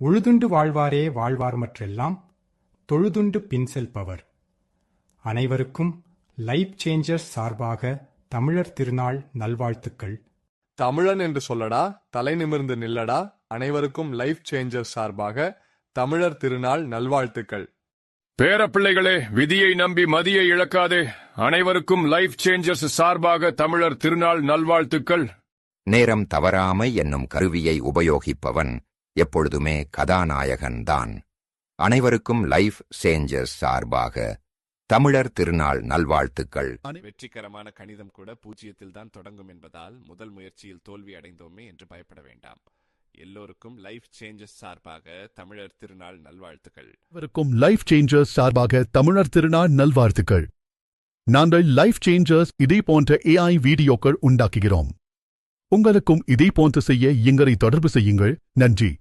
உழுதுண்டு வாழ்வாரே வாழ்வார் மற்றெல்லாம் தொழுதுண்டு பின் செல்பவர். அனைவருக்கும் லைஃப் சேஞ்சர்ஸ் சார்பாக தமிழர் திருநாள் நல்வாழ்த்துக்கள். தமிழன் என்று சொல்லடா, தலை நிமிர்ந்து நில்லடா. அனைவருக்கும் லைஃப் சேஞ்சர்ஸ் சார்பாக தமிழர் திருநாள் நல்வாழ்த்துக்கள். பேரப்பிள்ளைகளே, விதியை நம்பி மதியை இழக்காதே. அனைவருக்கும் லைஃப் சேஞ்சர்ஸ் சார்பாக தமிழர் திருநாள் நல்வாழ்த்துக்கள். நேரம் தவறாமை என்னும் கருவியை உபயோகிப்பவன் எப்பொழுதுமே கதாநாயகன்தான். அனைவருக்கும் லைஃப் சேஞ்சர்ஸ் சார்பாக தமிழர் திருநாள் நல்வாழ்த்துக்கள். வெற்றிகரமான கணிதம் கூட 0 தான் தொடங்கும் என்பதால் முதல் முயற்சியில் தோல்வி அடைந்தோமே என்று பயப்பட வேண்டாம். எல்லோருக்கும் லைஃப் சேஞ்சர்ஸ் சார்பாக தமிழர் திருநாள் நல்வாழ்த்துக்கள். அனைவருக்கும் லைஃப் சேஞ்சர்ஸ் சார்பாக தமிழர் திருநாள் நல்வாழ்த்துக்கள். நாங்கள் லைஃப் சேஞ்சர்ஸ் இதே போன்ற AI வீடியோக்கள் உண்டாக்குகிறோம். உங்களுக்கும் இதே போன்று செய்ய எங்களை தொடர்பு செய்யுங்கள். நன்றி.